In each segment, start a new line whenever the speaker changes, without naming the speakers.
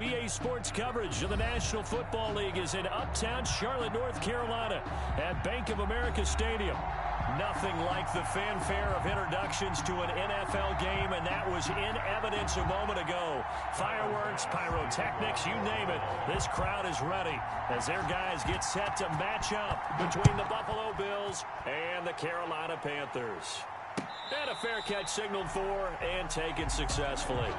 EA Sports coverage of the National Football League is in uptown Charlotte, North Carolina at Bank of America Stadium. Nothing like the fanfare of introductions to an NFL game, and that was in evidence a moment ago. Fireworks, pyrotechnics, you name it. This crowd is ready as their guys get set to match up between the Buffalo Bills and the Carolina Panthers. And a fair catch signaled for and taken successfully.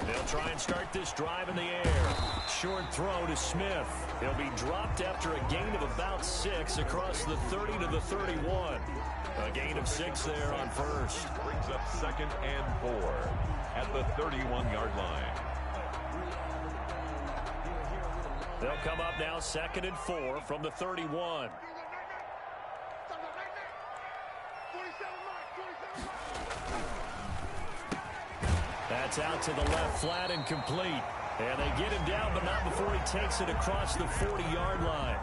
They'll try and start this drive in the air. Short throw to Smith. He'll be dropped after a gain of about 6 across the 30 to the 31. A gain of 6 there on first.
Brings up 2nd and 4 at the 31-yard line.
They'll come up now 2nd and 4 from the 31. That's out to the left, flat and complete. And they get him down, but not before he takes it across the 40-yard line.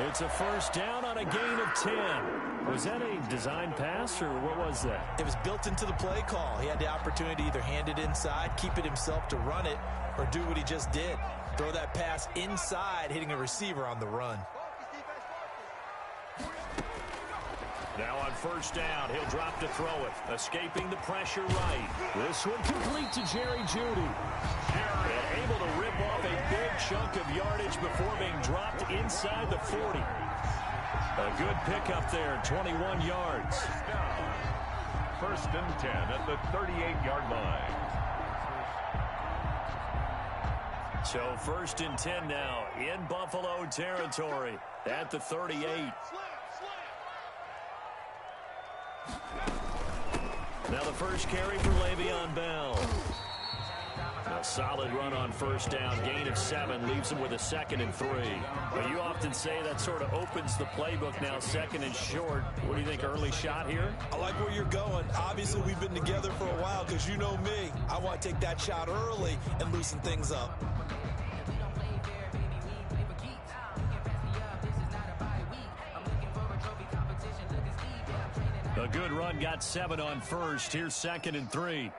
It's a first down on a gain of 10. Was that a design pass, or what was that?
It was built into the play call. He had the opportunity to either hand it inside, keep it himself to run it, or do what he just did. Throw that pass inside, hitting a receiver on the run.
Now on first down, he'll drop to throw it, escaping the pressure right. This one complete to Jerry Jeudy. And able to rip off a big chunk of yardage before being dropped inside the 40. A good pickup there, 21 yards.
First and 10 at the 38-yard line.
So first and 10 now in Buffalo territory at the 38. Now the first carry for Le'Veon Bell. A solid run on first down. Gain of 7 leaves him with a 2nd and 3. But you often say that sort of opens the playbook now, 2nd and short. What do you think, early shot here?
I like where you're going. Obviously, we've been together for a while because you know me. I want to take that shot early and loosen things up.
A good run, got 7 on first. Here's 2nd and 3.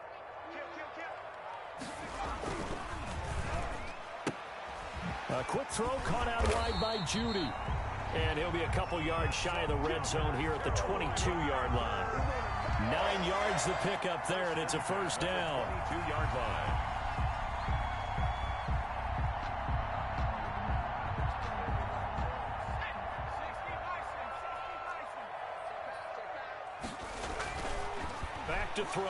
A quick throw caught out wide by Jeudy. And he'll be a couple yards shy of the red zone here at the 22-yard line. 9 yards to pick up there, and it's a first down.
22-yard line.
Back to throw.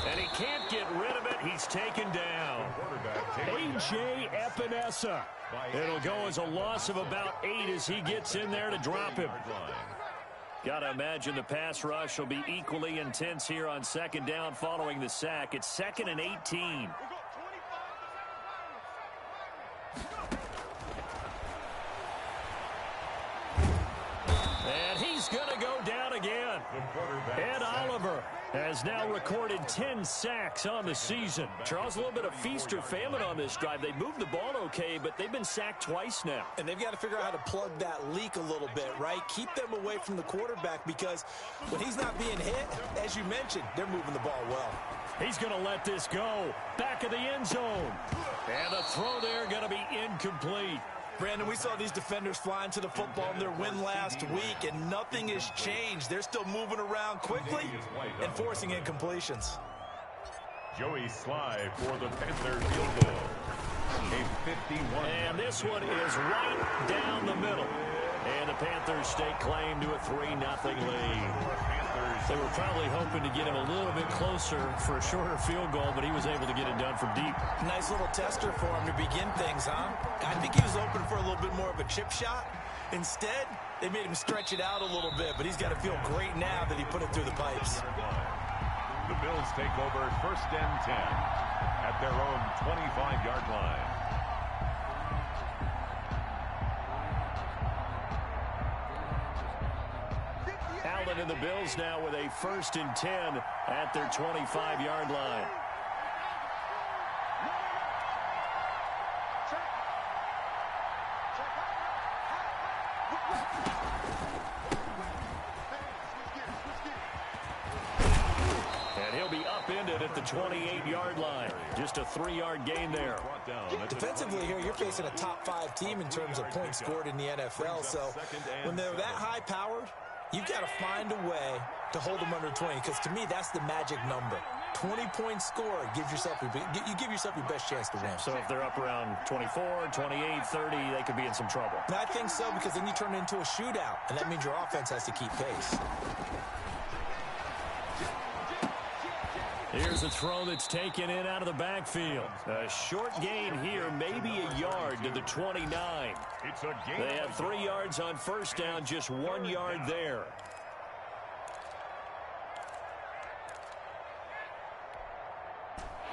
And he can't get rid of it. He's taken down. A.J. Epinesa. It'll go as a loss of about 8 as he gets in there to drop him. Got to imagine the pass rush will be equally intense here on 2nd down following the sack. It's 2nd and 18. And he's going to go down again. Ed Oliver has now recorded 10 sacks on the season. Charles, a little bit of feast or famine on this drive. They moved the ball okay, but they've been sacked twice now.
And they've got to figure out how to plug that leak a little bit, right? Keep them away from the quarterback because when he's not being hit, as you mentioned, they're moving the ball well.
He's going to let this go. Back of the end zone. And the throw there going to be incomplete.
Brandon, we saw these defenders flying to the football in their win last week, and nothing has changed. They're still moving around quickly and forcing incompletions.
Joey Sly for the Panthers field goal. A 51.
And this one is right down the middle. And the Panthers stake claim to a 3-0 lead. They were probably hoping to get him a little bit closer for a shorter field goal, but he was able to get it done from deep.
Nice little tester for him to begin things, huh? I think he was open for a little bit more of a chip shot. Instead, they made him stretch it out a little bit, but he's got to feel great now that he put it through the pipes.
The Bills take over 1st and 10 at their own 25-yard line.
Allen and the Bills now with a 1st and 10 at their 25-yard line. And he'll be upended at the 28-yard line. Just a 3-yard gain there.
Defensively here, you're facing a top 5 team in terms of points scored in the NFL. So when they're that high-powered, you've got to find a way to hold them under 20, because to me, that's the magic number. 20 points scored gives yourself you give yourself your best chance to win.
So if they're up around 24, 28, 30, they could be in some trouble.
And I think so, because then you turn it into a shootout, and that means your offense has to keep pace.
Here's a throw that's taken in out of the backfield. A short gain here, maybe a yard to the 29. They have 3 yards on 1st down, just 1 yard there.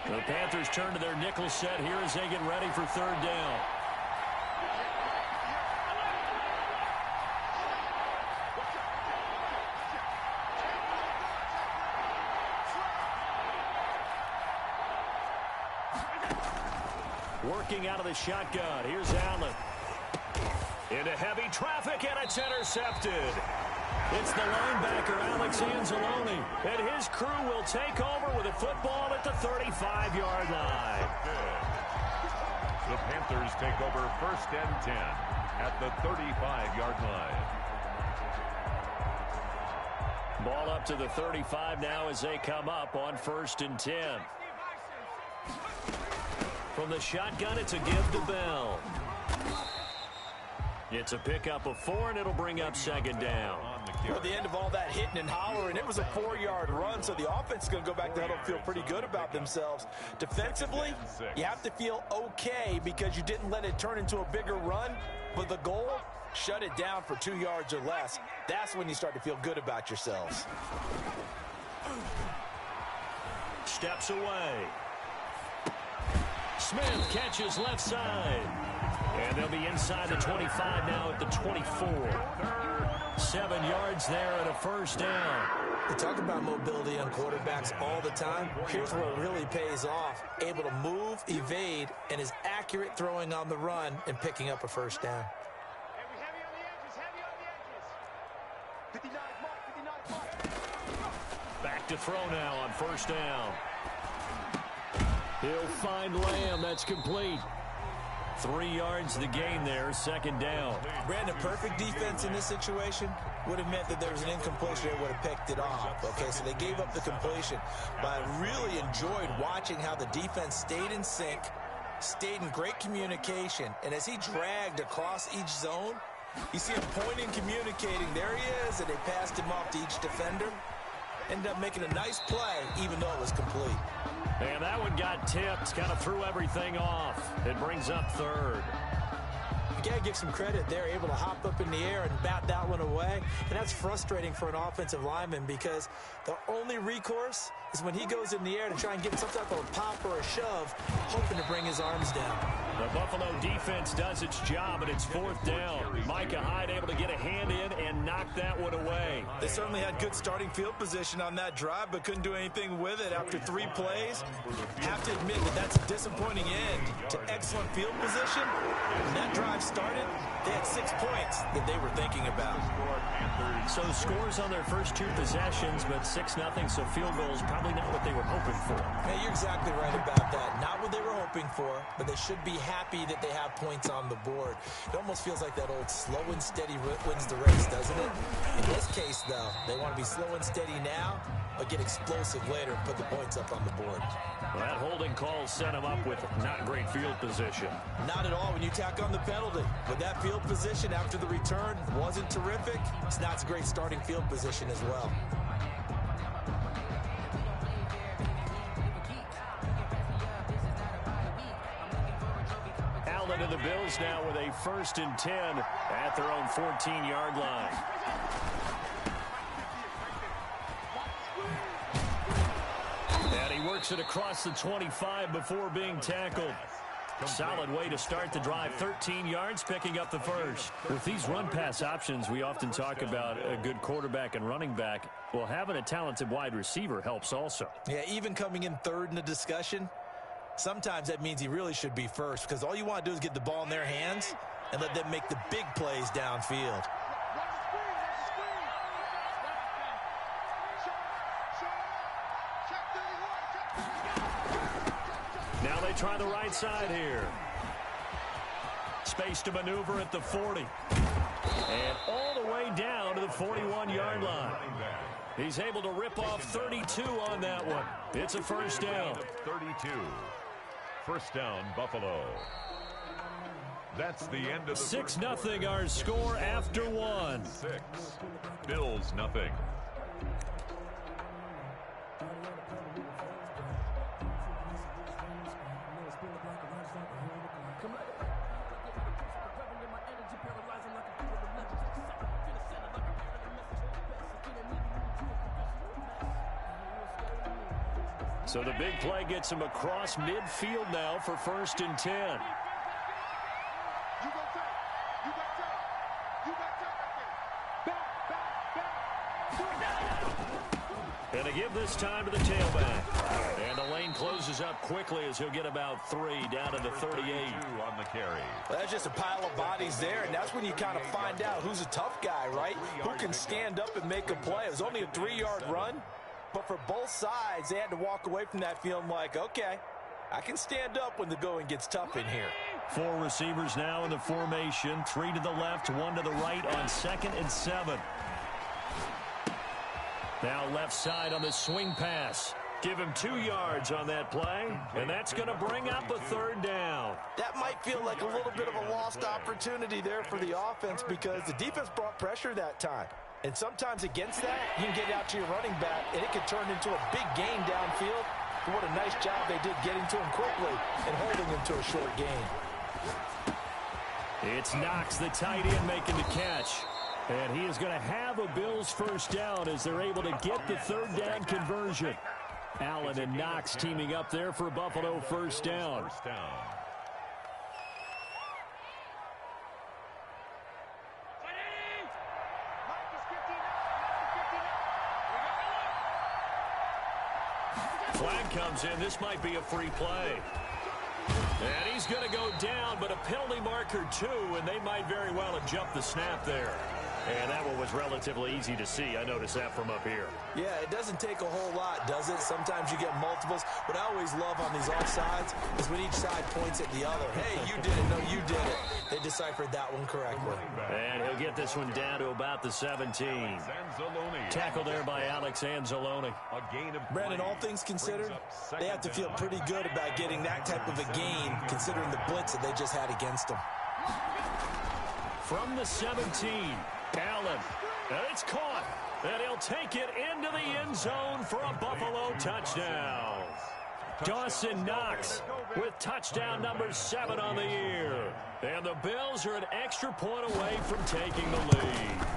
The Panthers turn to their nickel set here as they get ready for 3rd down. Working out of the shotgun. Here's Allen. Into heavy traffic, and it's intercepted. It's the linebacker, Alex Anzalone, and his crew will take over with a football at the 35-yard line.
The Panthers take over 1st and 10 at the 35-yard line.
Ball up to the 35 now as they come up on 1st and 10. From the shotgun, it's a give to Bell. It's a pickup of 4, and it'll bring up 2nd down.
Well, at the end of all that hitting and hollering, it was a 4-yard run, so the offense is going to go back to huddle and feel pretty good about themselves. Defensively, you have to feel okay because you didn't let it turn into a bigger run, but the goal, shut it down for 2 yards or less. That's when you start to feel good about yourselves.
Steps away. Smith catches left side. And they'll be inside the 25 now at the 24. 7 yards there and a 1st down.
We talk about mobility on quarterbacks all the time. Here's where it really pays off. Able to move, evade, and is accurate throwing on the run and picking up a 1st down.
Back to throw now on 1st down. He'll find Lamb. That's complete. 3 yards the gain there, 2nd down.
Brandon, perfect defense in this situation would have meant that there was an incompletion. They would have picked it off. Okay, so they gave up the completion. But I really enjoyed watching how the defense stayed in sync, stayed in great communication. And as he dragged across each zone, you see him pointing, communicating. There he is, and they passed him off to each defender. Ended up making a nice play, even though it was complete.
And that one got tipped, kind of threw everything off. It brings up 3rd.
You got to give some credit. They're able to hop up in the air and bat that one away. And that's frustrating for an offensive lineman because the only recourse is when he goes in the air to try and get some type of a pop or a shove, hoping to bring his arms down.
The Buffalo defense does its job, and it's 4th down. Micah Hyde able to get a hand in and knock that one away.
They certainly had good starting field position on that drive, but couldn't do anything with it after 3 plays. Have to admit that that's a disappointing end to excellent field position. When that drive started, they had 6 points that they were thinking about.
So scores on their first 2 possessions, but 6-0, so field goals probably not what they were hoping for.
Yeah, you're exactly right about that. Not what they were hoping for, but they should be happy that they have points on the board. It almost feels like that old slow and steady wins the race, doesn't it? In this case, though, they want to be slow and steady now, but get explosive later and put the points up on the board.
Well, that holding call set him up with not great field position.
Not at all when you tack on the penalty. But that field position after the return wasn't terrific. It's not a great starting field position as well.
Allen and the Bills now with a 1st and 10 at their own 14-yard line. And he works it across the 25 before being tackled. Solid way to start the drive. 13 yards, picking up the first. With these run-pass options, we often talk about a good quarterback and running back. Well, having a talented wide receiver helps also.
Yeah, even coming in third in the discussion, sometimes that means he really should be first, because all you want to do is get the ball in their hands and let them make the big plays downfield.
Now they try the right side here. Space to maneuver at the 40. And all the way down to the 41-yard line. He's able to rip off 32 on that one. It's a first down.
32. First down, Buffalo. That's the end of the
6-0 our score after one.
6. Bills nothing.
So the big play gets him across midfield now for 1st and 10. And to give this time to the tailback. And the lane closes up quickly as he'll get about 3 down to the 38.
On the carry.
Well, that's just a pile of bodies there, and that's when you kind of find out who's a tough guy, right? Who can stand up and make a play. It was only a 3-yard run, but for both sides, they had to walk away from that feeling like, okay, I can stand up when the going gets tough in here.
4 receivers now in the formation. 3 to the left, 1 to the right on 2nd and 7. Now left side on the swing pass. Give him 2 yards on that play, and that's going to bring up a 3rd down.
That might feel like a little bit of a lost opportunity there for the offense because the defense brought pressure that time. And sometimes against that, you can get out to your running back, and it could turn into a big gain downfield. But what a nice job they did getting to him quickly and holding him to a short gain.
It's Knox, the tight end, making the catch. And he is going to have a Bills first down as they're able to get the 3rd down conversion. Allen and Knox teaming up there for Buffalo first down. Flag comes in. This might be a free play. And he's going to go down, but a penalty marker too, and they might very well have jumped the snap there. And that one was relatively easy to see. I noticed that from up here.
Yeah, it doesn't take a whole lot, does it? Sometimes you get multiples. What I always love on these offsides is when each side points at the other. Hey, you did it. No, you did it. They deciphered that one correctly.
And he'll get this one down to about the 17. Tackle there by Alex Anzalone.
Brandon, all things considered, they have to feel pretty good about getting that type of a gain considering the blitz that they just had against them.
From the 17, Allen, and it's caught, and he'll take it into the end zone for a Buffalo touchdown. Dawson Knox with touchdown number 7 on the year. And the Bills are an extra point away from taking the lead.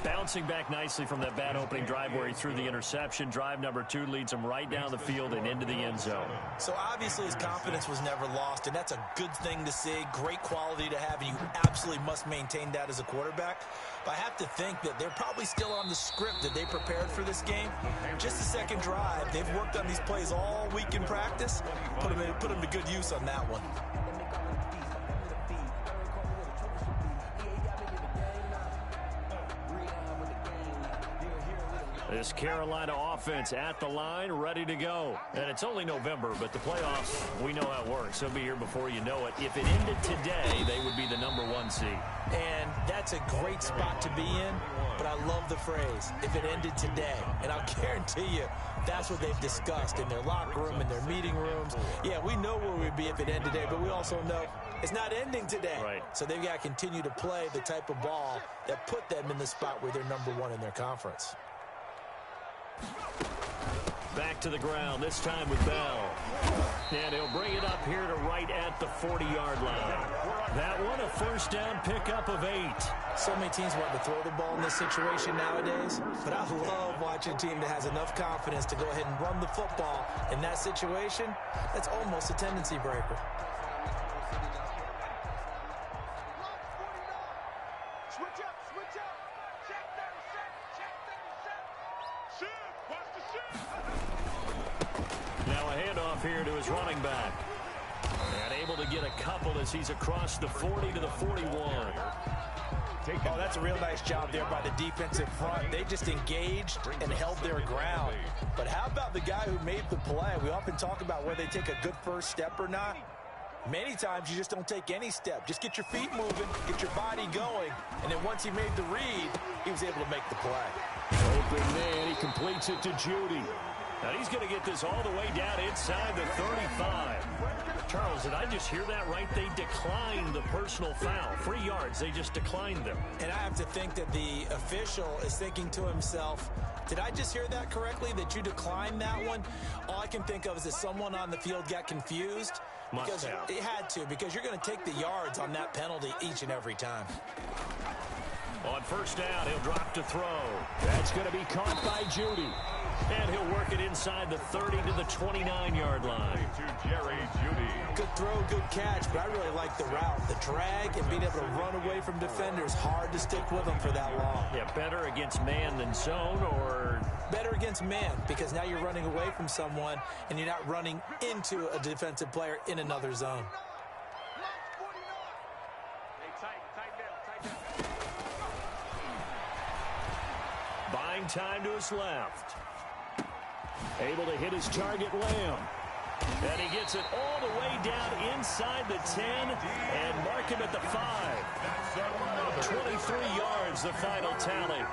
Bouncing back nicely from that bad opening drive where he threw the interception. Drive number 2 leads him right down the field and into the end zone.
So obviously his confidence was never lost, and that's a good thing to see. Great quality to have, and you absolutely must maintain that as a quarterback. But I have to think that they're probably still on the script that they prepared for this game. Just the second drive, they've worked on these plays all week in practice. Put them to good use on that one.
This Carolina offense at the line, ready to go. And it's only November, but the playoffs, we know how it works. They'll be here before you know it. If it ended today, they would be the number 1 seed.
And that's a great spot to be in, but I love the phrase, if it ended today. And I'll guarantee you, that's what they've discussed in their locker room, in their meeting rooms. Yeah, we know where we'd be if it ended today, but we also know it's not ending today.
Right.
So they've got to continue to play the type of ball that put them in the spot where they're number 1 in their conference.
Back to the ground, this time with Bell. And he'll bring it up here to right at the 40-yard line. That one, a first down pickup of 8.
So many teams want to throw the ball in this situation nowadays, but I love watching a team that has enough confidence to go ahead and run the football in that situation. That's almost a tendency breaker.
Switch up. Check 37.
Now a handoff here to his running back. And able to get a couple as he's across the 40 to the 41.
Oh, that's a real nice job there by the defensive front. They just engaged and held their ground. But how about the guy who made the play? We often talk about whether they take a good first step or not. Many times you just don't take any step. Just get your feet moving, get your body going, and then once he made the read, he was able to make the play.
Open man, he completes it to Judy. Now he's going to get this all the way down inside the 35. Charles, did I just hear that right? They declined the personal foul. 3 yards, they just declined them.
And I have to think that the official is thinking to himself, did I just hear that correctly, that you declined that one? All I can think of is that someone on the field got confused. Because it had to, because you're going to take the yards on that penalty each and every time.
On first down, he'll drop to throw. That's going to be caught by Judy. And he'll work it inside the 30 to the 29-yard line.
To Jerry Judy.
Good throw, good catch, but I really like the route. The drag and being able to run away from defenders, hard to stick with them for that long.
Yeah, better against man than zone, or?
Better against man, because now you're running away from someone and you're not running into a defensive player in another zone.
Buying time to his left. Able to hit his target, Lamb. And he gets it all the way down inside the 10 and mark him at the 5. 23 yards, the final tally.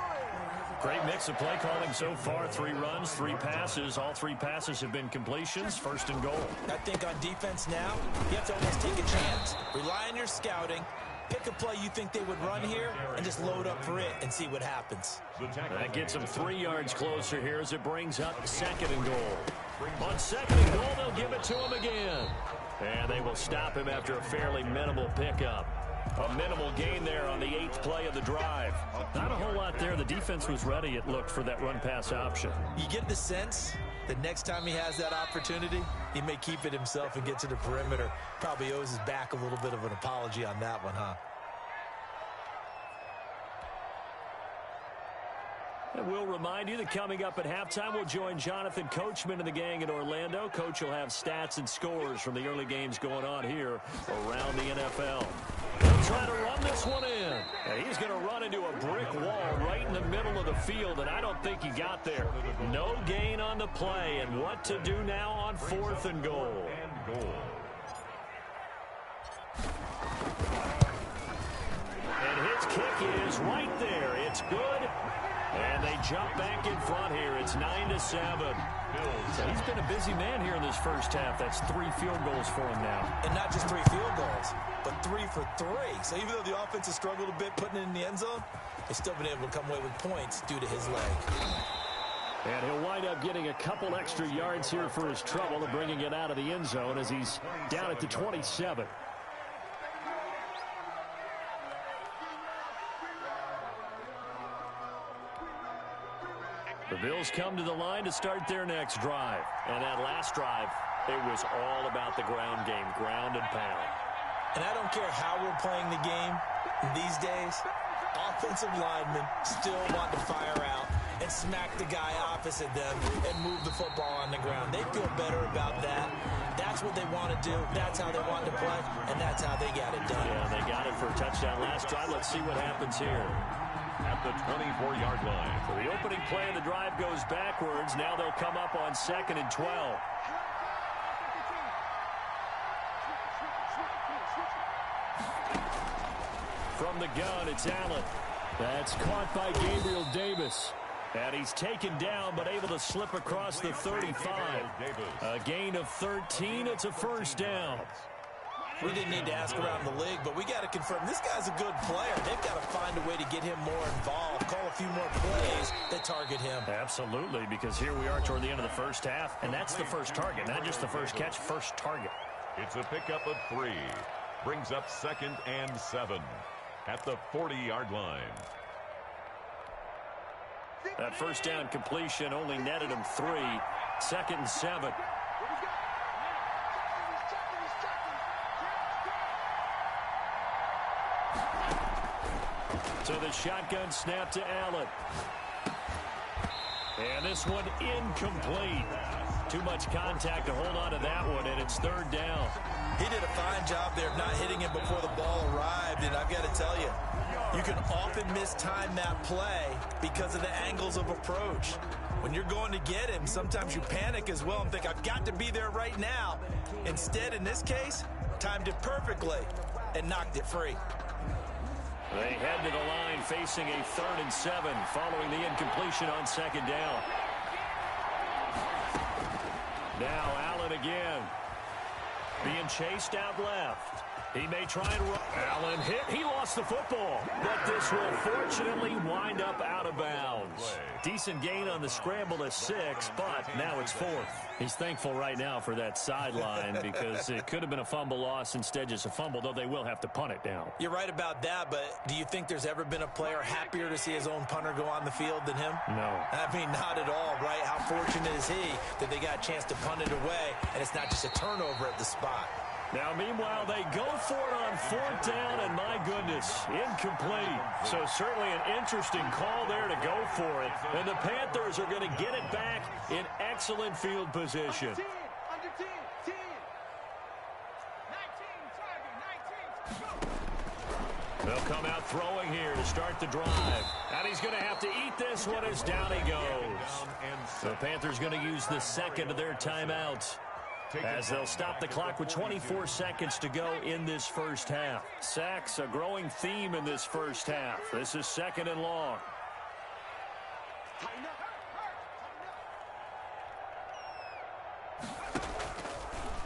Great mix of play calling so far. 3 runs, 3 passes. All 3 passes have been completions. First and goal.
I think on defense now, you have to almost take a chance. Rely on your scouting. Pick a play you think they would run here and just load up for it and see what happens.
That gets them 3 yards closer here as it brings up second and goal. On second and goal, they'll give it to him again. And they will stop him after a fairly minimal pickup. A minimal gain there on the 8th play of the drive. Not a whole lot there. The defense was ready, it looked, for that run-pass option.
You get the sense that next time he has that opportunity, he may keep it himself and get to the perimeter. Probably owes his back a little bit of an apology on that one, huh?
And we'll remind you that coming up at halftime, we'll join Jonathan Coachman and the gang in Orlando. Coach will have stats and scores from the early games going on here around the NFL. He'll try to run this one in. And he's going to run into a brick wall right in the middle of the field, and I don't think he got there. No gain on the play, and what to do now on 4th and goal. And his kick is right there. It's good. And they jump back in front here. It's 9-7. So he's been a busy man here in this first half. That's 3 field goals for him now.
And not just 3 field goals, but 3 for 3. So even though the offense has struggled a bit putting it in the end zone, they've still been able to come away with points due to his leg.
And he'll wind up getting a couple extra yards here for his trouble and bringing it out of the end zone as he's down at the 27. The Bills come to the line to start their next drive. And that last drive, it was all about the ground game, ground and pound.
And I don't care how we're playing the game these days, offensive linemen still want to fire out and smack the guy opposite them and move the football on the ground. They feel better about that. That's what they want to do. That's how they want to play, and that's how they got it done.
Yeah, they got it for a touchdown last drive. Let's see what happens here.
At the 24-yard line.
So the opening play of the drive goes backwards. Now they'll come up on 2nd and 12. From the gun, it's Allen. That's caught by Gabriel Davis. And he's taken down, but able to slip across the 35. A gain of 13. It's a first down.
We didn't need to ask around the league, but we got to confirm this guy's a good player. They've got to find a way to get him more involved, call a few more plays that target him.
Absolutely, because here we are toward the end of the first half, and that's the first target, not just the first catch, first target.
It's a pickup of 3. Brings up 2nd and 7 at the 40-yard line.
That first down completion only netted him 3. 2nd and 7. So the shotgun snap to Allen. And this one incomplete. Too much contact to hold on to that one, and it's 3rd down.
He did a fine job there of not hitting him before the ball arrived, and I've got to tell you, you can often mistime that play because of the angles of approach. When you're going to get him, sometimes you panic as well and think, I've got to be there right now. Instead, in this case, timed it perfectly and knocked it free.
They head to the line facing a 3rd and 7 following the incompletion on 2nd down. Now Allen again. Being chased out left. He may try and run. Allen hit. He lost the football. But this will fortunately wind up out of bounds. Decent gain on the scramble at 6, but now it's 4th. He's thankful right now for that sideline because it could have been a fumble loss, instead just a fumble, though they will have to punt it now.
You're right about that, but do you think there's ever been a player happier to see his own punter go on the field than him?
No.
I mean, not at all, right? How fortunate is he that they got a chance to punt it away, and it's not just a turnover at the spot.
Now, meanwhile, they go for it on 4th down, and my goodness, incomplete. So certainly an interesting call there to go for it. And the Panthers are going to get it back in excellent field position.
Under 10, 10. 19, target, 19. Go.
They'll come out throwing here to start the drive. And he's going to have to eat this one as down he goes. The Panthers going to use the 2nd of their timeouts, as they'll stop the clock with 24 seconds to go in this first half. Sacks, a growing theme in this first half. This is 2nd and long.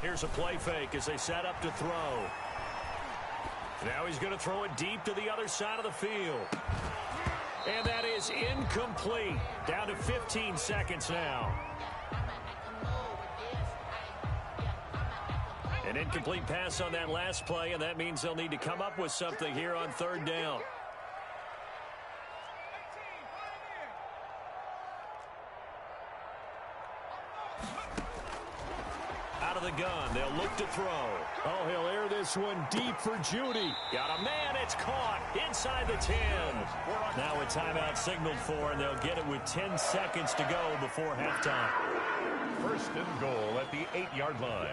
Here's a play fake as they set up to throw. Now he's going to throw it deep to the other side of the field. And that is incomplete. Down to 15 seconds now. An incomplete pass on that last play, and that means they'll need to come up with something here on 3rd down. Out of the gun, they'll look to throw. Oh, he'll air this one deep for Judy. Got a man, it's caught inside the 10. Now a timeout signaled for, and they'll get it with 10 seconds to go before halftime.
1st and goal at the 8-yard line.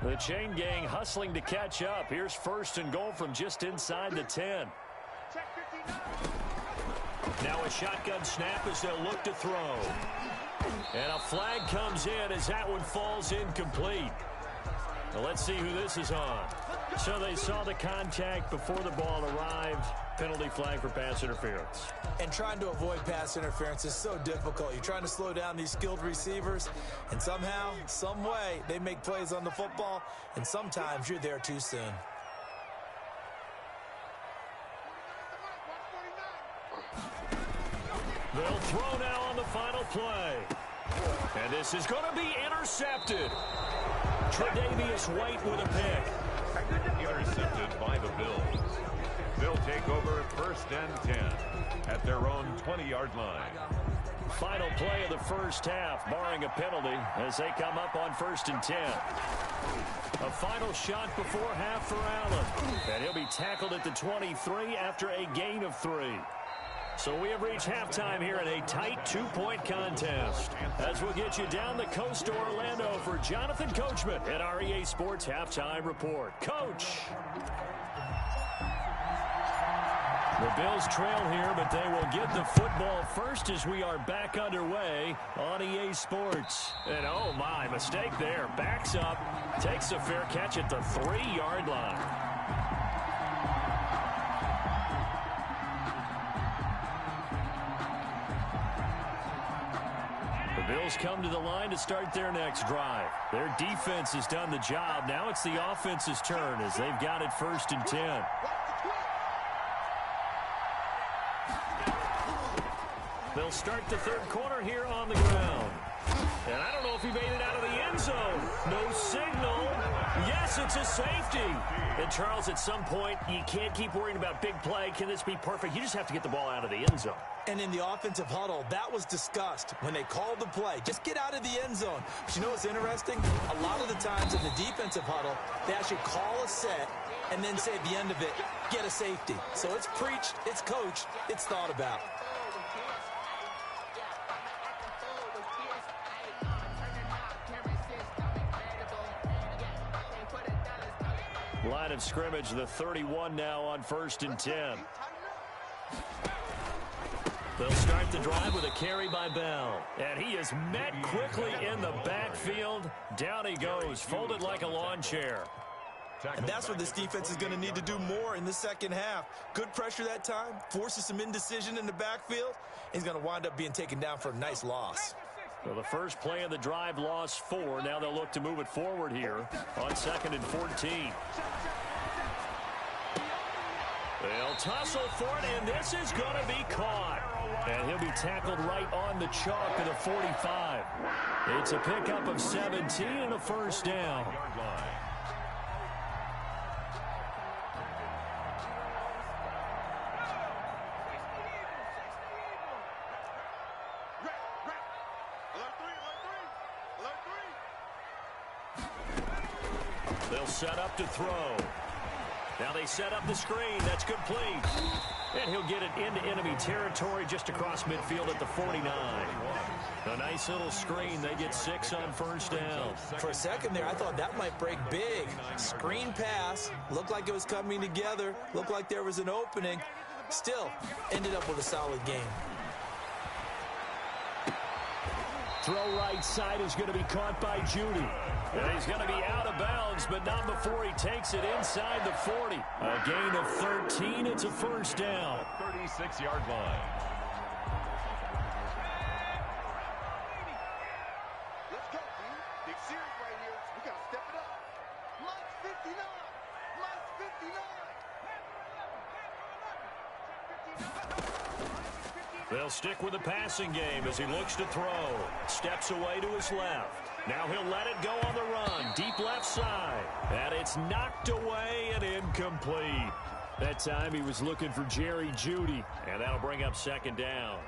The chain gang hustling to catch up. Here's 1st and goal from just inside the 10. Now a shotgun snap as they'll look to throw. And a flag comes in as that one falls incomplete. Well, let's see who this is on. So they saw the contact before the ball arrived. Penalty flag for pass interference.
And trying to avoid pass interference is so difficult. You're trying to slow down these skilled receivers, and somehow, some way, they make plays on the football, and sometimes you're there too soon.
They'll throw now on the final play. And this is going to be intercepted. Tre'Davious White with a pick.
Intercepted by the Bills. They'll take over 1st and 10 at their own 20-yard line.
Final play of the first half, barring a penalty, as they come up on 1st and 10. A final shot before half for Allen. And he'll be tackled at the 23 after a gain of 3. So we have reached halftime here in a tight 2-point contest. As we'll get you down the coast to Orlando for Jonathan Coachman at our EA Sports Halftime Report. Coach! The Bills trail here, but they will get the football first as we are back underway on EA Sports. And oh my, mistake there. Backs up, takes a fair catch at the 3-yard line. Bills come to the line to start their next drive. Their defense has done the job. Now it's the offense's turn as they've got it 1st and 10. They'll start the 3rd quarter here on the ground. And I don't know if he made it out of the end zone. No signal. Yes, it's a safety. And, Charles, at some point, you can't keep worrying about big play. Can this be perfect? You just have to get the ball out of the end zone.
And in the offensive huddle, that was discussed when they called the play. Just get out of the end zone. But you know what's interesting? A lot of the times in the defensive huddle, they actually call a set and then say at the end of it, get a safety. So it's preached, it's coached, it's thought about.
Line of scrimmage, the 31 now on 1st and 10. They'll start the drive with a carry by Bell. And he is met quickly in the backfield. Down he goes, folded like a lawn chair.
And that's what this defense is going to need to do more in the second half. Good pressure that time, forces some indecision in the backfield. He's going to wind up being taken down for a nice loss.
Well, the first play of the drive lost 4. Now they'll look to move it forward here on 2nd and 14. They'll tussle for it, and this is going to be caught. And he'll be tackled right on the chalk of the 45. It's a pickup of 17 and a 1st down. They'll set up to throw. Now they set up the screen. That's complete. And he'll get it into enemy territory just across midfield at the 49. A nice little screen. They get 6 on 1st down.
For a second there, I thought that might break big. Screen pass. Looked like it was coming together. Looked like there was an opening. Still, ended up with a solid game.
Throw right side is going to be caught by Judy. And he's going to be out of bounds, but not before he takes it inside the 40. A gain of 13. It's a 1st down.
36-yard line.
Let's go, team. Big series right here. We got to step it up. Mike's 59. Mike's 59.
They'll stick with the passing game as he looks to throw. Steps away to his left. Now he'll let it go on the run. Deep left side. And it's knocked away and incomplete. That time he was looking for Jerry Jeudy. And that'll bring up 2nd down.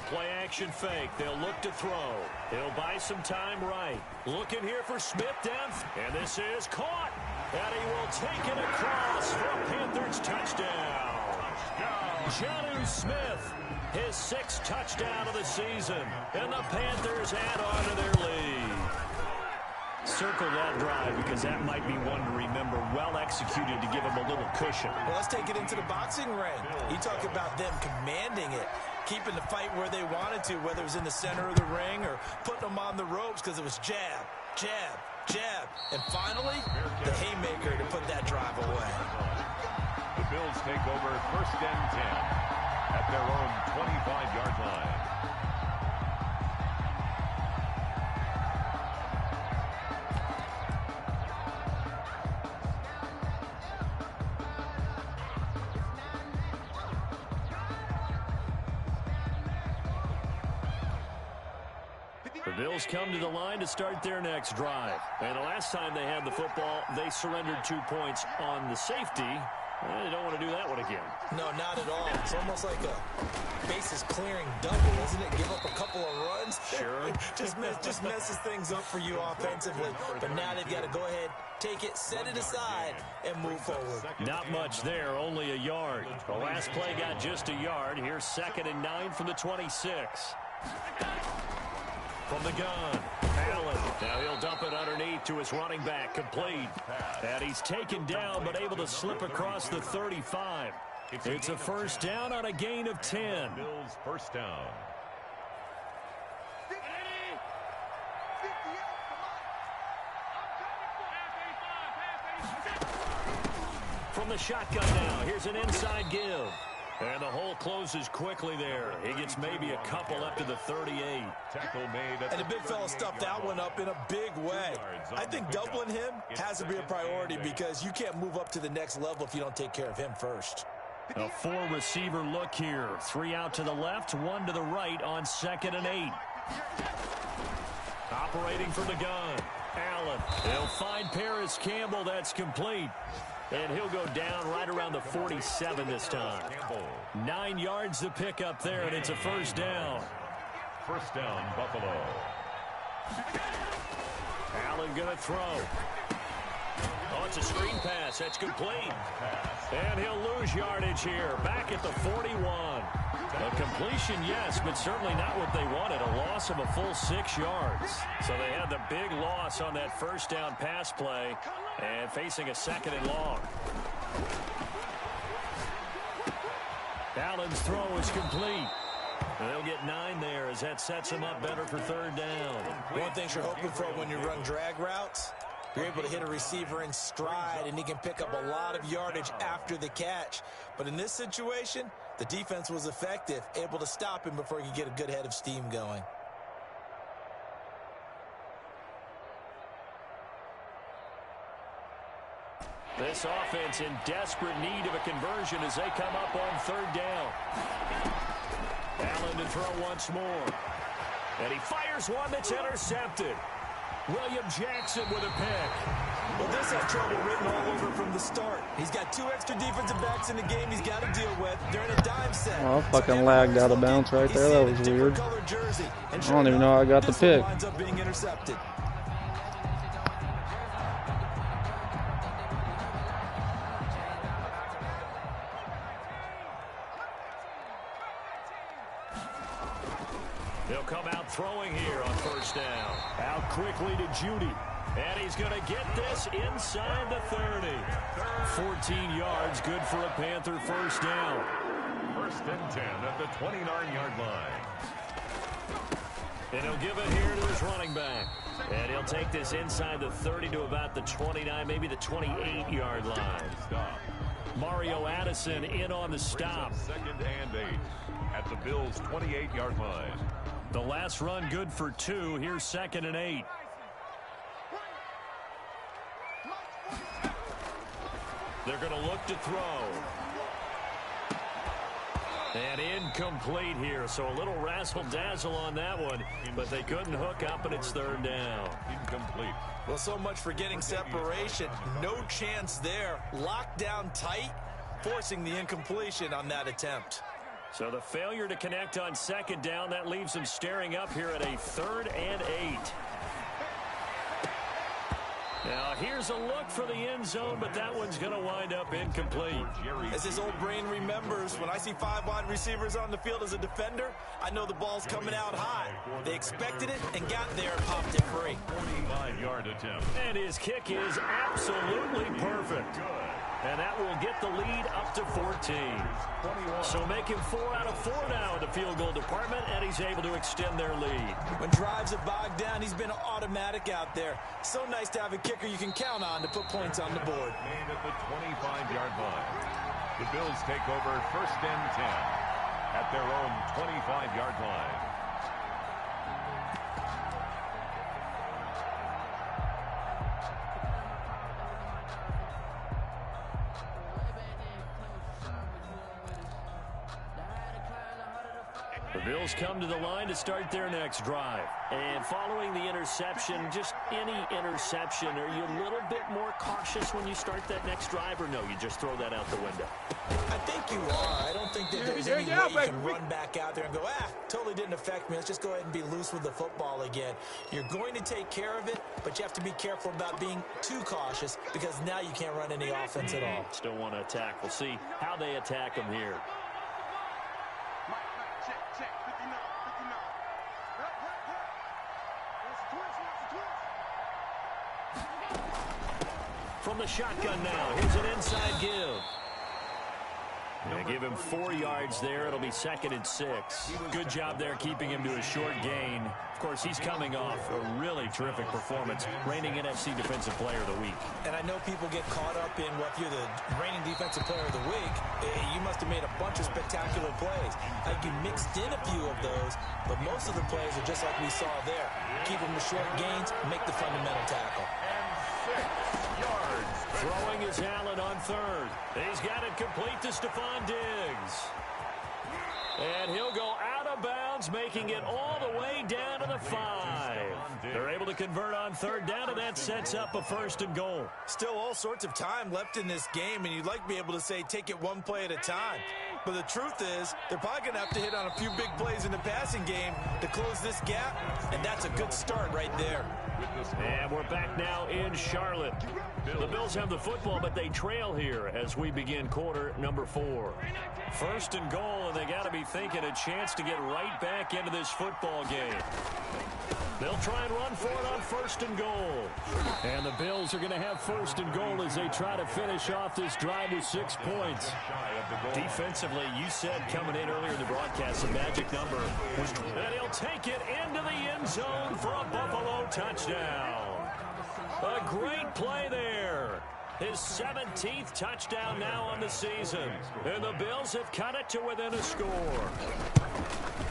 Play action fake. They'll look to throw. He'll buy some time right. Looking here for Smith down. And this is caught. And he will take it across for a Panthers touchdown. Jonnu Smith, his 6th touchdown of the season. And the Panthers add on to their lead. Circle that drive because that might be one to remember. Well executed to give him a little cushion.
Well, let's take it into the boxing ring. You talk about them commanding it, keeping the fight where they wanted to, whether it was in the center of the ring or putting them on the ropes because it was jab, jab, jab. And finally, the haymaker to put that drive away.
The Bills take over 1st and 10 at their own 25-yard line.
The Bills come to the line to start their next drive. And the last time they had the football, they surrendered 2 points on the safety. They don't want to do that one again.
No, not at all. It's almost like a bases clearing double, isn't it? Give up a couple of runs.
Sure.
just messes things up for you offensively. But now they've got to go ahead, take it, set it aside, and move forward.
Not much there, only a yard. The last play got just a yard. Here's 2nd and 9 from the 26. From the gun, Allen. Now he'll dump it underneath to his running back, complete. And he's taken down, but able to slip across the 35. It's a 1st down on a gain of 10.
Bills 1st down.
From the shotgun now, here's an inside give. And the hole closes quickly there. He gets maybe a couple up to the 38.
Tackle made.
And the big fella stuffed that one up in a big way. I think doubling him has to be a priority because you can't move up to the next level if you don't take care of him first.
A 4-receiver look here. 3 out to the left, 1 to the right on 2nd and 8. Operating from the gun. Allen. He'll find Paris Campbell. That's complete. And he'll go down right around the 47 this time. 9 yards to pick up there, and it's a first down.
First down, Buffalo.
Allen going to throw. Oh, it's a screen pass. That's complete. And he'll lose yardage here. Back at the 41. A completion, yes, but certainly not what they wanted. A loss of a full 6 yards. So they had the big loss on that first down pass play and facing a 2nd and long. Allen's throw is complete. They'll get 9 there as that sets him up better for 3rd down.
One thing you're hoping for when you run drag routes, you're able to hit a receiver in stride, and he can pick up a lot of yardage after the catch. But in this situation, the defense was effective, able to stop him before he could get a good head of steam going.
This offense in desperate need of a conversion as they come up on 3rd down. Allen to throw once more. And he fires one that's intercepted. William Jackson with a pick.
Well, this had trouble written all over from the start. He's got 2 extra defensive backs in the game he's got to deal with. They're in a dime set.
Oh, I fucking lagged out of bounds right there. That was weird. I don't even know I got the pick.
Winds up being intercepted.
He'll come out throwing here on 1st down. Out quickly to Judy. And he's going to get this inside the 30. 14 yards, good for a Panther first down.
1st and 10 at the 29-yard line.
And he'll give it here to his running back. And he'll take this inside the 30 to about the 29, maybe the 28-yard line. Mario Addison in on the stop.
2nd and 8 at the Bills' 28-yard line.
The last run good for 2. Here's 2nd and 8. They're going to look to throw. And incomplete here. So a little razzle-dazzle on that one. But they couldn't hook up, and it's 3rd down.
Incomplete.
Well, so much for getting separation. No chance there. Locked down tight, forcing the incompletion on that attempt.
So the failure to connect on 2nd down, that leaves them staring up here at a 3rd and 8. Now here's a look for the end zone, but that one's going to wind up incomplete.
As his old brain remembers, when I see 5 wide receivers on the field as a defender, I know the ball's coming out high. They expected it and got there and popped it free.
45-yard attempt.
And his kick is absolutely perfect. And that will get the lead up to 14. So make him 4 out of 4 now in the field goal department, and he's able to extend their lead.
When drives have bogged down, he's been automatic out there. So nice to have a kicker you can count on to put points on the board.
Made at the 25-yard line. The Bills take over 1st and 10 at their own 25-yard line.
The Bills come to the line to start their next drive. And following the interception, just any interception, are you a little bit more cautious when you start that next drive, or no, you just throw that out the window?
I think you are. I don't think that there's any way you can run back out there and go, totally didn't affect me. Let's just go ahead and be loose with the football again. You're going to take care of it, but you have to be careful about being too cautious because now you can't run any offense at all.
Still want to attack. We'll see how they attack them here. From the shotgun now, here's an inside give. They give him 4 yards there. It'll be 2nd and 6. Good job there keeping him to a short gain. Of course, he's coming off a really terrific performance, reigning NFC Defensive Player of the Week.
And I know people get caught up in, well, if you're the reigning Defensive Player of the Week, you must have made a bunch of spectacular plays. You mixed in a few of those, but most of the plays are just like we saw there. Keep them to short gains, make the fundamental tackle.
And 6 yards.
Throwing is Allen on 3rd. He's got it complete to Stephon Diggs. And he'll go out of bounds, making it all the way down to the 5. They're able to convert on 3rd down, and that sets up a 1st and goal.
Still all sorts of time left in this game, and you'd like to be able to say take it one play at a time. But the truth is, they're probably going to have to hit on a few big plays in the passing game to close this gap, and that's a good start right there.
And we're back now in Charlotte. The Bills have the football, but they trail here as we begin quarter number 4. 1st and goal, and they got to be thinking a chance to get right back into this football game. They'll try and run for it on 1st and goal. And the Bills are going to have 1st and goal as they try to finish off this drive with 6 points. Defensively, you said coming in earlier in the broadcast, the magic number was 20. And he'll take it into the end zone for a Buffalo touchdown. A great play there. His 17th touchdown now on the season. And the Bills have cut it to within a score.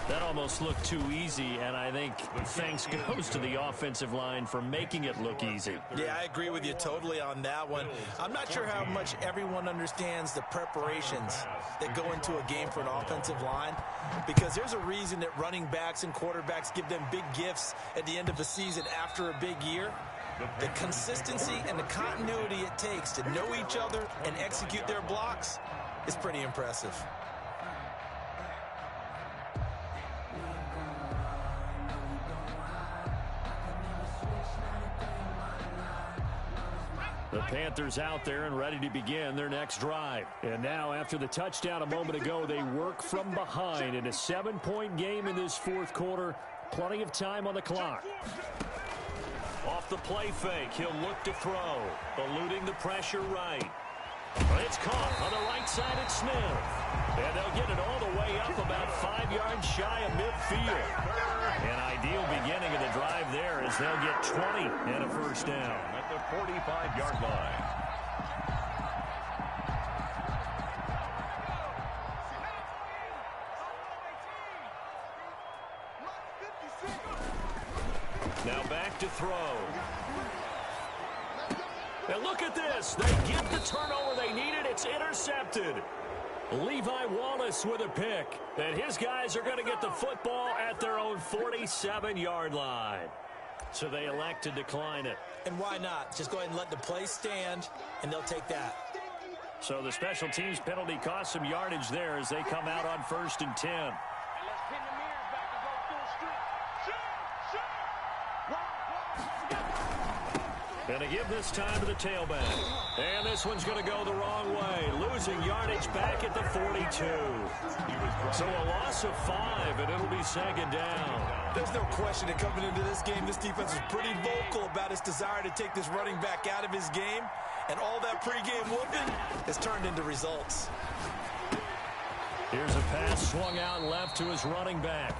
That almost looked too easy, and I think thanks goes to the offensive line for making it look easy.
Yeah, I agree with you totally on that one. I'm not sure how much everyone understands the preparations that go into a game for an offensive line, because there's a reason that running backs and quarterbacks give them big gifts at the end of a season after a big year. The consistency and the continuity it takes to know each other and execute their blocks is pretty impressive.
The Panthers out there and ready to begin their next drive. And now, after the touchdown a moment ago, they work from behind in a 7-point game in this 4th quarter. Plenty of time on the clock. Off the play fake, he'll look to throw. Eluding the pressure right. It's caught on the right side at Smith. And they'll get it all the way up about 5 yards shy of midfield. An ideal beginning of the drive there as they'll get 20 and a 1st down.
At the 45-yard line.
Now back to throw. And look at this. They get the turnover they needed. It's intercepted. Levi Wallace with a pick. And his guys are going to get the football at their own 47-yard line. So they elect to decline it.
And why not? Just go ahead and let the play stand, and they'll take that.
So the special teams penalty cost some yardage there as they come out on 1st and 10. And they give this time to the tailback. And this one's going to go the wrong way. Losing yardage back at the 42. So a loss of 5, and it'll be 2nd down.
There's no question that coming into this game, this defense was pretty vocal about its desire to take this running back out of his game. And all that pregame whooping has turned into results.
Here's a pass swung out left to his running back.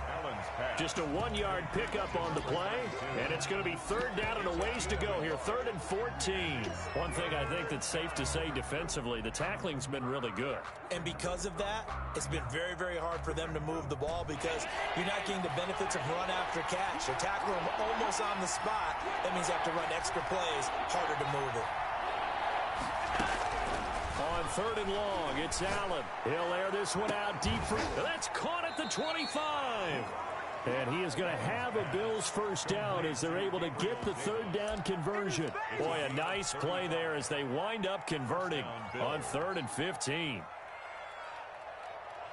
Just a 1-yard pickup on the play, and it's going to be 3rd down and a ways to go here, 3rd and 14. One thing I think that's safe to say defensively, the tackling's been really good.
And because of that, it's been very, very hard for them to move the ball because you're not getting the benefits of run after catch. They're tackling them almost on the spot. That means you have to run extra plays, harder to move it.
On 3rd and long, it's Allen. He'll air this one out deep for... That's caught at the 25. And he is going to have a Bills 1st down as they're able to get the 3rd down conversion. Boy, a nice play there as they wind up converting on 3rd and 15.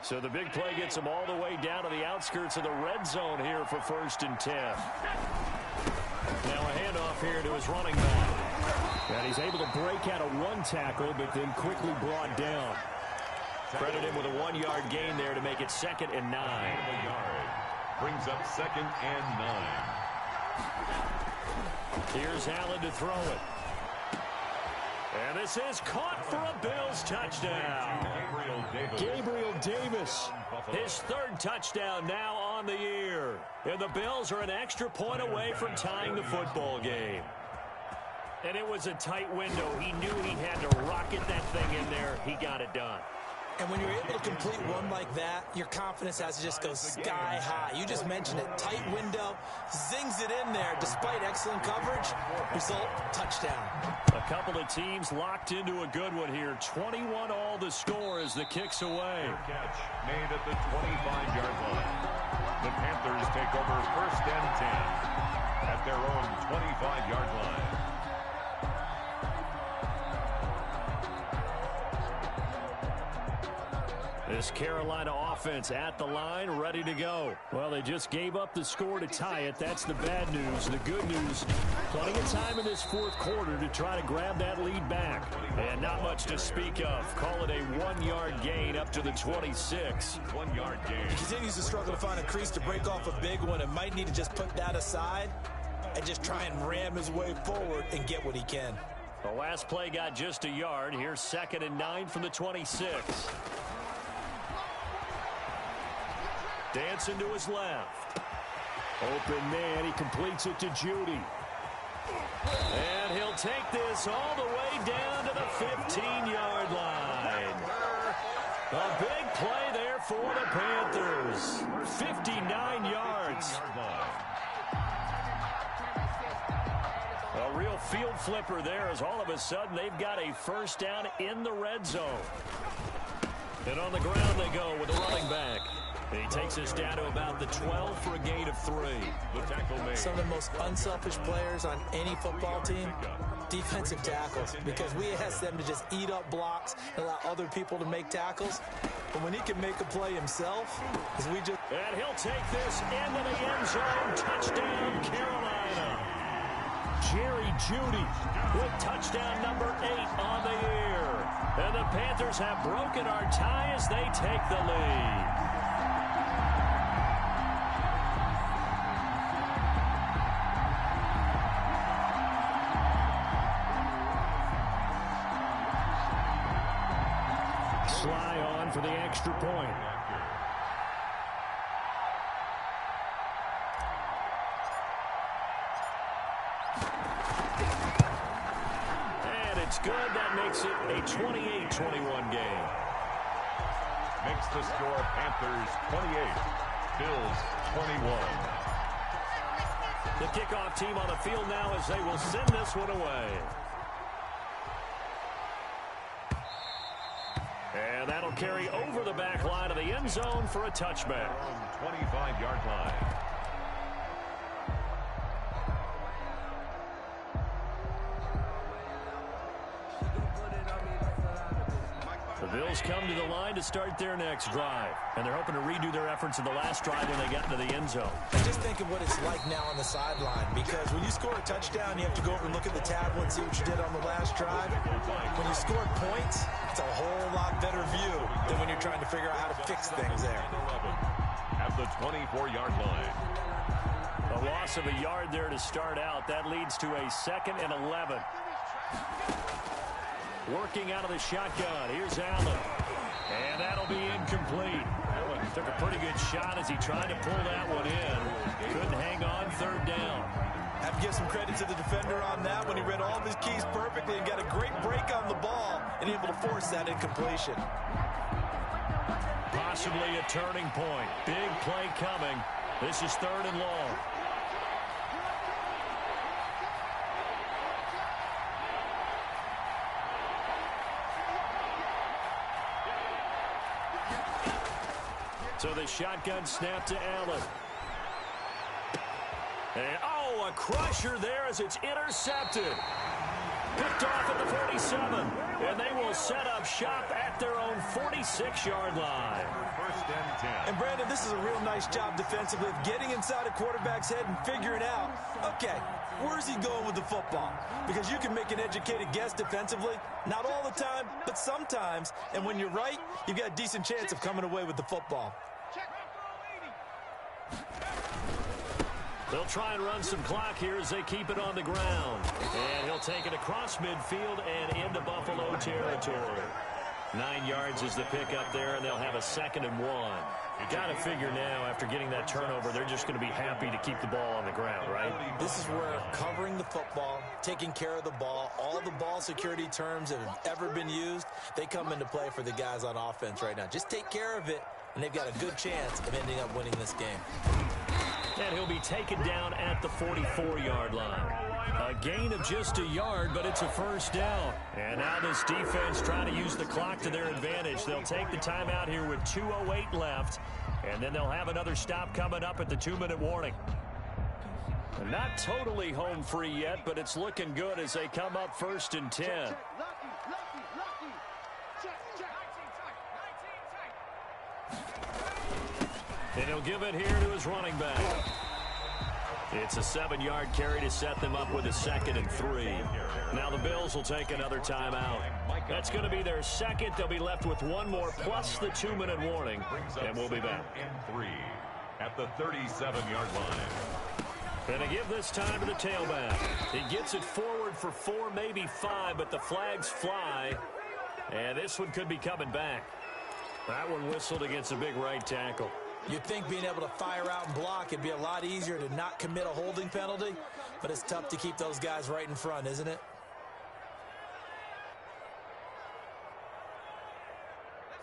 So the big play gets them all the way down to the outskirts of the red zone here for 1st and 10. Now a handoff here to his running back. And he's able to break out of one tackle, but then quickly brought down. Credit him with a 1-yard gain there to make it 2nd and 9.
Brings up 2nd and 9.
Here's Allen to throw it. And this is caught for a Bills touchdown. Gabriel Davis, his third touchdown now on the year. And the Bills are an extra point away from tying the football game. And it was a tight window. He knew he had to rocket that thing in there. He got it done.
And when you're able to complete one like that, your confidence has to just go sky high. You just mentioned it. Tight window, zings it in there despite excellent coverage. Result, touchdown.
A couple of teams locked into a good one here. 21 all the score as the kick's away.
Catch made at the 25-yard line. The Panthers take over 1st and 10 at their own 25-yard line.
This Carolina offense at the line, ready to go. Well, they just gave up the score to tie it. That's the bad news. The good news, plenty of time in this fourth quarter to try to grab that lead back. And not much to speak of. Call it a 1-yard gain up to the 26.
1-yard gain.
He continues to struggle to find a crease to break off a big one and might need to just put that aside and just try and ram his way forward and get what he can.
The last play got just a yard. Here's 2nd and 9 from the 26. Dancing to his left. Open man. He completes it to Judy. And he'll take this all the way down to the 15-yard line. A big play there for the Panthers. 59 yards. A real field flipper there as all of a sudden they've got a first down in the red zone. And on the ground they go with the running back. And he takes us down to about the 12 for a gain of 3.
The tackle made.
Some of the most unselfish players on any football team, defensive tackles, because we ask them to just eat up blocks and allow other people to make tackles. But when he can make a play himself, as we just...
And he'll take this into the end zone. Touchdown, Carolina. Jerry Jeudy with touchdown number 8 on the year. And the Panthers have broken our tie as they take the lead. Sly on for the extra point. And it's good. That makes it a 28-21 game.
Makes the score Panthers 28, Bills 21.
The kickoff team on the field now as they will send this one away. And that'll carry over the back line of the end zone for a touchback.
25-yard line.
The Bills come to the line to start their next drive. And they're hoping to redo their efforts in the last drive when they got into the end zone.
And just think of what it's like now on the sideline, because when you score a touchdown, you have to go over and look at the tablet and see what you did on the last drive. When you scored points, it's a whole lot better view than when you're trying to figure out how to fix things there.
At the 24-yard line.
A loss of a yard there to start out. That leads to a 2nd and 11. Working out of the shotgun. Here's Allen. And that'll be incomplete. Allen took a pretty good shot as he tried to pull that one in. Couldn't hang on 3rd down.
Have to give some credit to the defender on that when he read all of his keys perfectly and got a great break on the ball and able to force that incompletion.
Possibly a turning point. Big play coming. This is 3rd and long. So the shotgun snap to Allen. And, a crusher there as it's intercepted. Picked off at the 47. And they will set up shop at their own 46-yard line.
1st and 10.
And, Brandon, this is a real nice job defensively of getting inside a quarterback's head and figuring out, okay, where's he going with the football? Because you can make an educated guess defensively. Not all the time, but sometimes. And when you're right, you've got a decent chance of coming away with the football.
They'll try and run some clock here as they keep it on the ground. And he'll they'll take it across midfield and into Buffalo territory. 9 yards is the pickup there, and they'll have a 2nd and 1. Got to figure now, after getting that turnover, they're just going to be happy to keep the ball on the ground, right?
This is where covering the football, taking care of the ball, all the ball security terms that have ever been used, they come into play for the guys on offense right now. Just take care of it, and they've got a good chance of ending up winning this game.
And he'll be taken down at the 44-yard line. A gain of just a yard, but it's a 1st down. And now this defense trying to use the clock to their advantage. They'll take the timeout here with 2:08 left, and then they'll have another stop coming up at the 2-minute warning. Not totally home free yet, but it's looking good as they come up 1st and 10. And he'll give it here to his running back. It's a 7-yard carry to set them up with a 2nd and 3. Now the Bills will take another timeout. That's going to be their 2nd. They'll be left with 1 more plus the 2-minute warning. And we'll be back.
And 3 at the 37-yard line.
And they give this time to the tailback. He gets it forward for 4, maybe 5, but the flags fly. And this one could be coming back. That one whistled against a big right tackle.
You'd think being able to fire out and block it'd be a lot easier to not commit a holding penalty, but it's tough to keep those guys right in front, isn't it?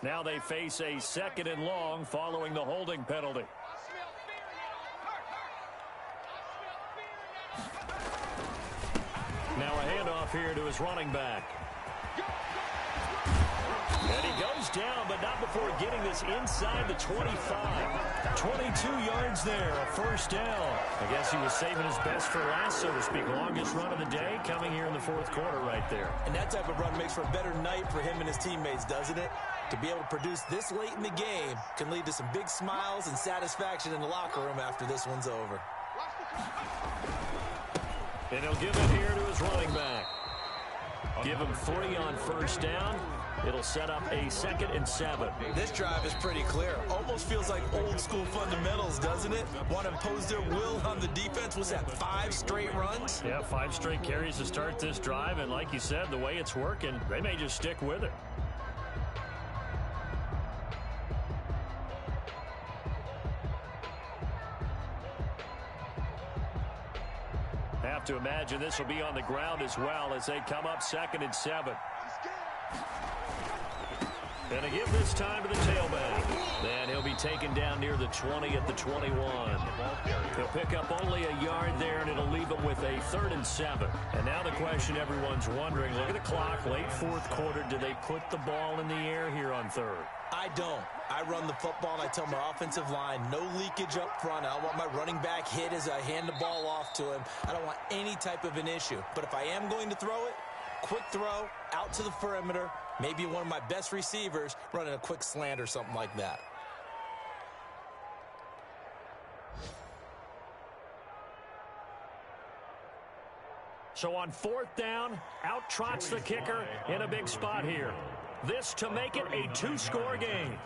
Now they face a 2nd and long following the holding penalty. Now a handoff here to his running back. And he goes down, but not before getting this inside the 25. 22 yards there, a 1st down. I guess he was saving his best for last, so to speak. Longest run of the day coming here in the 4th quarter right there.
And that type of run makes for a better night for him and his teammates, doesn't it? To be able to produce this late in the game can lead to some big smiles and satisfaction in the locker room after this one's over.
And he'll give it here to his running back. Give him 3 on 1st down. It'll set up a 2nd and 7.
This drive is pretty clear. Almost feels like old school fundamentals, doesn't it? Want to impose their will on the defense. Was that 5 straight runs?
Yeah, 5 straight carries to start this drive. And like you said, the way it's working, they may just stick with it. Have to imagine this will be on the ground as well as they come up 2nd and 7. And they give this time to the tailback. And he'll be taken down near the 20 at the 21. He'll pick up only a yard there, and it'll leave him with a 3rd and 7. And now the question everyone's wondering, look at the clock, late 4th quarter, do they put the ball in the air here on 3rd?
I don't. I run the football, and I tell my offensive line, no leakage up front. I don't want my running back hit as I hand the ball off to him. I don't want any type of an issue. But if I am going to throw it, quick throw, out to the perimeter, maybe one of my best receivers running a quick slant or something like that.
So on 4th down, out trots the kicker in a big spot here. This to make it a 2-score game.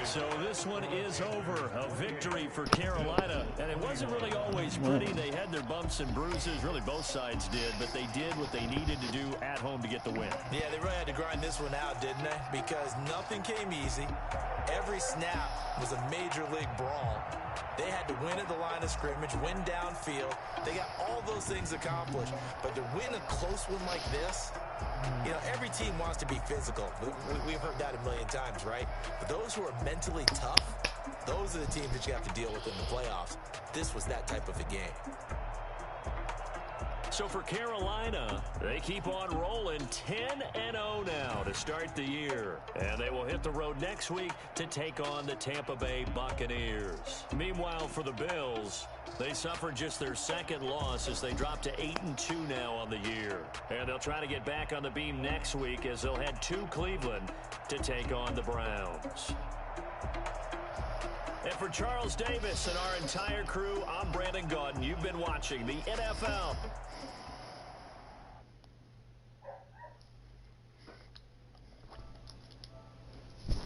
So this one is over. A victory for Carolina. And it wasn't really always pretty. They had their bumps and bruises. Really, both sides did. But they did what they needed to do at home to get the win.
Yeah, they really had to grind this one out, didn't they? Because nothing came easy. Every snap was a major league brawl. They had to win at the line of scrimmage, win downfield. They got all those things accomplished. But to win a close one like this, you know, every team wants to be physical. We've heard that a million times, right? But those who are mentally tough, those are the teams that you have to deal with in the playoffs. This was that type of a game.
So for Carolina, they keep on rolling 10-0 now to start the year. And they will hit the road next week to take on the Tampa Bay Buccaneers. Meanwhile, for the Bills, they suffered just their 2nd loss as they dropped to 8-2 now on the year. And they'll try to get back on the beam next week as they'll head to Cleveland to take on the Browns. And for Charles Davis and our entire crew, I'm Brandon Gaudin. You've been watching the NFL